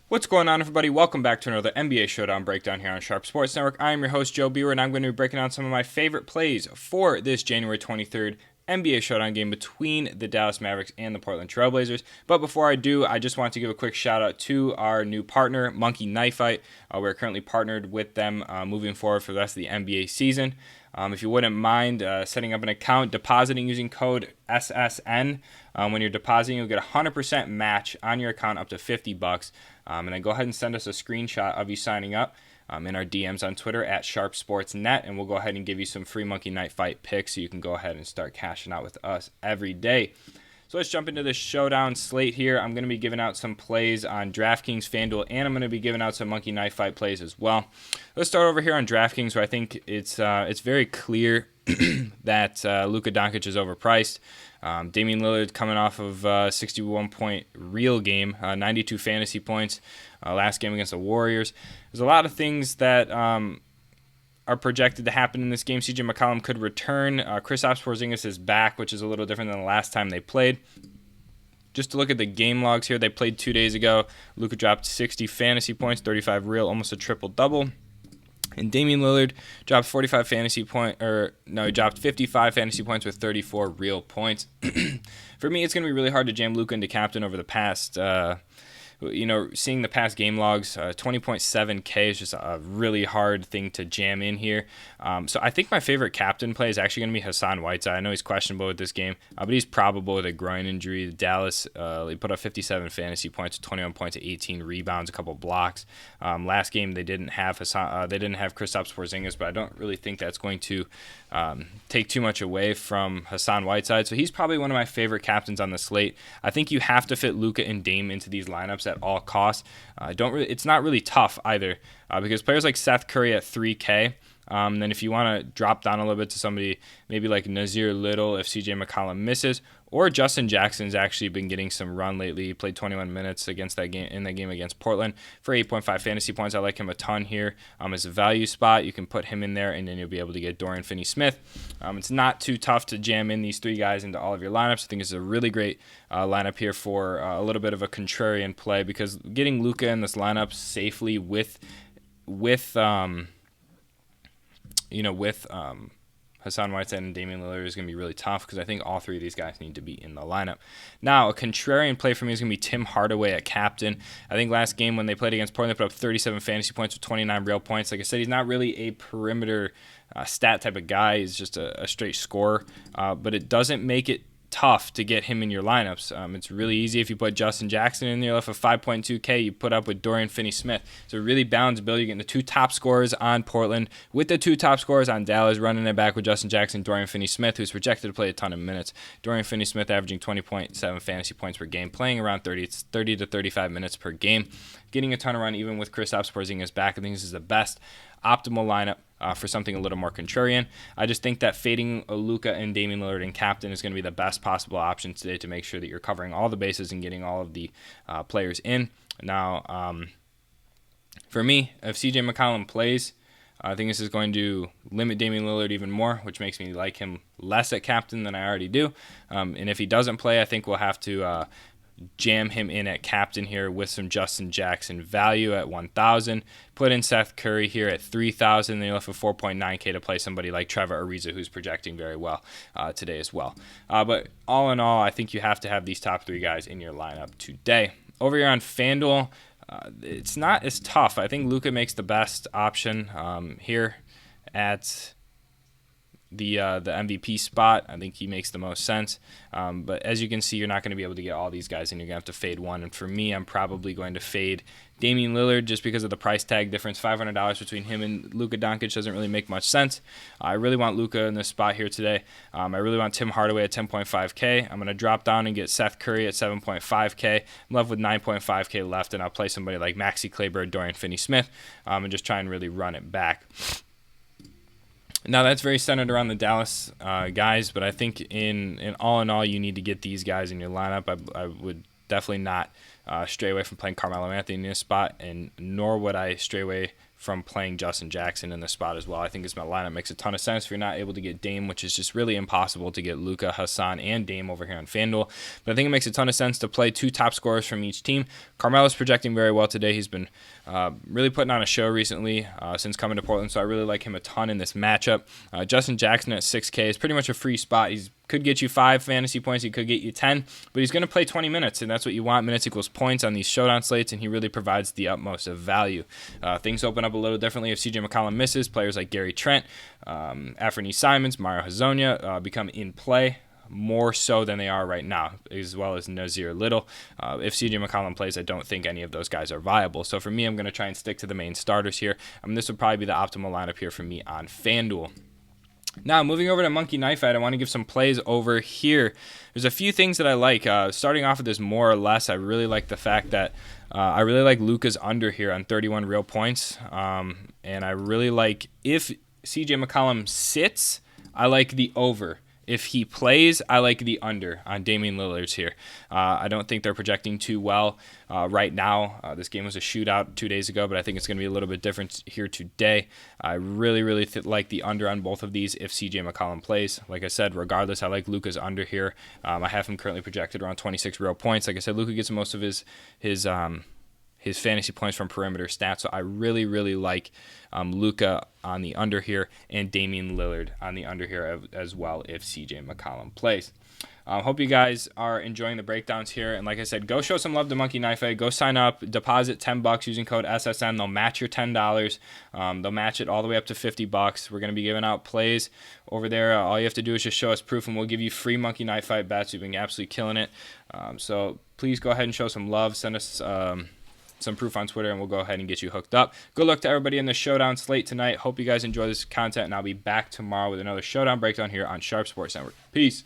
What's going on, everybody? Welcome back to another NBA Showdown breakdown here on Sharp Sports Network. I am your host, Joe Biewer, and I'm going to be breaking down some of my favorite plays for this January 23rd NBA Showdown game between the Dallas Mavericks and the Portland Trail Blazers. But before I do, I just want to give a quick shout out to our new partner, Monkey Knife Fight. We're currently partnered with them moving forward for the rest of the NBA season. If you wouldn't mind setting up an account, depositing using code SSN. When you're depositing, you'll get a 100% match on your account up to $50. And then go ahead and send us a screenshot of you signing up in our DMs on Twitter at SharpSportsNet, and we'll go ahead and give you some free Monkey Knife Fight picks so you can go ahead and start cashing out with us every day. So let's jump into this showdown slate here. I'm going to be giving out some plays on DraftKings, Fanduel, and I'm going to be giving out some Monkey Knife Fight plays as well. Let's start over here on DraftKings, where I think it's very clear that Luka Doncic is overpriced. Damian Lillard coming off of a 61-point real game, 92 fantasy points last game against the Warriors. There's a lot of things that are projected to happen in this game. CJ McCollum could return. Kristaps Porzingis is back, which is a little different than the last time they played. Just to look at the game logs here, they played 2 days ago. Luka dropped 60 fantasy points, 35 real, almost a triple-double. And Damian Lillard dropped he dropped 55 fantasy points with 34 real points. For me, it's going to be really hard to jam Luka into captain over the past, seeing the past game logs. 20.7K is just a really hard thing to jam in here. So I think my favorite captain play is actually going to be Hassan Whiteside. I know he's questionable with this game, but he's probable with a groin injury. Dallas, he put up 57 fantasy points, 21 points, 18 rebounds, a couple blocks. Last game they didn't have Kristaps Porzingis, but I don't really think that's going to take too much away from Hassan Whiteside. So he's probably one of my favorite captains on the slate. I think you have to fit Luka and Dame into these lineups at all costs. It's not really tough either because players like Seth Curry at 3K. Then if you want to drop down a little bit to somebody maybe like Nazir Little if CJ McCollum misses, or Justin Jackson's actually been getting some run lately. He played 21 minutes in that game against Portland for 8.5 fantasy points. I like him a ton here as a value spot. You can put him in there, and then you'll be able to get Dorian Finney-Smith. It's not too tough to jam in these three guys into all of your lineups. I think it's a really great lineup here for a little bit of a contrarian play, because getting Luka in this lineup safely with Hassan Whiteside and Damian Lillard is going to be really tough, because I think all three of these guys need to be in the lineup. Now, a contrarian play for me is going to be Tim Hardaway at captain. I think last game when they played against Portland, they put up 37 fantasy points with 29 real points. Like I said, he's not really a perimeter stat type of guy. He's just a straight scorer, but it doesn't make it tough to get him in your lineups. It's really easy if you put Justin Jackson in there left with 5.2K, you put up with Dorian Finney-Smith. It's a really balanced build. You're getting the two top scorers on Portland with the two top scorers on Dallas, running it back with Justin Jackson, Dorian Finney-Smith, who's projected to play a ton of minutes. Dorian Finney-Smith averaging 20.7 fantasy points per game, playing around 30 to 35 minutes per game, getting a ton of run even with Kristaps Porzingis back. I think this is the best optimal lineup for something a little more contrarian. I just think that fading Luka and Damian Lillard and captain is going to be the best possible option today to make sure that you're covering all the bases and getting all of the players in. Now, for me, if CJ McCollum plays, I think this is going to limit Damian Lillard even more, which makes me like him less at captain than I already do. And if he doesn't play, I think we'll have to jam him in at captain here with some Justin Jackson value at 1,000. Put in Seth Curry here at 3,000. Then you're left with 4.9K to play somebody like Trevor Ariza, who's projecting very well today as well. But all in all, I think you have to have these top three guys in your lineup today. Over here on FanDuel, it's not as tough. I think Luka makes the best option here at the MVP spot. I think he makes the most sense. But as you can see, you're not going to be able to get all these guys, and you're going to have to fade one. And for me, I'm probably going to fade Damian Lillard just because of the price tag difference. $500 between him and Luka Doncic doesn't really make much sense. I really want Luka in this spot here today. I really want Tim Hardaway at 10.5K. I'm going to drop down and get Seth Curry at 7.5K. I'm left with 9.5K left, and I'll play somebody like Maxi Kleber, Dorian Finney-Smith, and just try and really run it back. Now, that's very centered around the Dallas guys, but I think in all, you need to get these guys in your lineup. I would definitely not stray away from playing Carmelo Anthony in this spot, and nor would I stray away from playing Justin Jackson in the spot as well. I think this lineup makes a ton of sense if you're not able to get Dame, which is just really impossible to get Luka, Hassan, and Dame over here on FanDuel. But I think it makes a ton of sense to play 2 top scorers from each team. Carmelo's projecting very well today. He's been really putting on a show recently since coming to Portland, so I really like him a ton in this matchup. Justin Jackson at 6K is pretty much a free spot. He's could get you 5 fantasy points, he could get you 10, but he's going to play 20 minutes, and that's what you want. Minutes equals points on these showdown slates, and he really provides the utmost of value. Things open up a little differently if CJ McCollum misses. Players like Gary Trent, Anthony Simons, Mario Hezonja become in play more so than they are right now, as well as Nazir Little. If CJ McCollum plays, I don't think any of those guys are viable. So for me, I'm going to try and stick to the main starters here. This would probably be the optimal lineup here for me on FanDuel. Now, moving over to Monkey Knife Fight, I want to give some plays over here. There's a few things that I like. Starting off with this more or less, I really like the fact that I really like Luka's under here on 31 real points. And I really like if CJ McCollum sits, I like the over. If he plays, I like the under on Damian Lillard's here. I don't think they're projecting too well right now. This game was a shootout 2 days ago, but I think it's going to be a little bit different here today. I really, really like the under on both of these if CJ McCollum plays. Like I said, regardless, I like Luka's under here. I have him currently projected around 26 real points. Like I said, Luka gets most of his fantasy points from perimeter stats. So I really, really like Luka on the under here and Damian Lillard on the under here as well if CJ McCollum plays. Hope you guys are enjoying the breakdowns here. And like I said, go show some love to Monkey Knife Fight. Go sign up, deposit $10 using code SSN. They'll match your $10. They'll match it all the way up to $50. We're going to be giving out plays over there. All you have to do is just show us proof, and we'll give you free Monkey Knife Fight bets. We've been absolutely killing it. So please go ahead and show some love. Send us some proof on Twitter, and we'll go ahead and get you hooked up. Good luck to everybody in the showdown slate tonight. Hope you guys enjoy this content, and I'll be back tomorrow with another showdown breakdown here on Sharp Sports Network. Peace.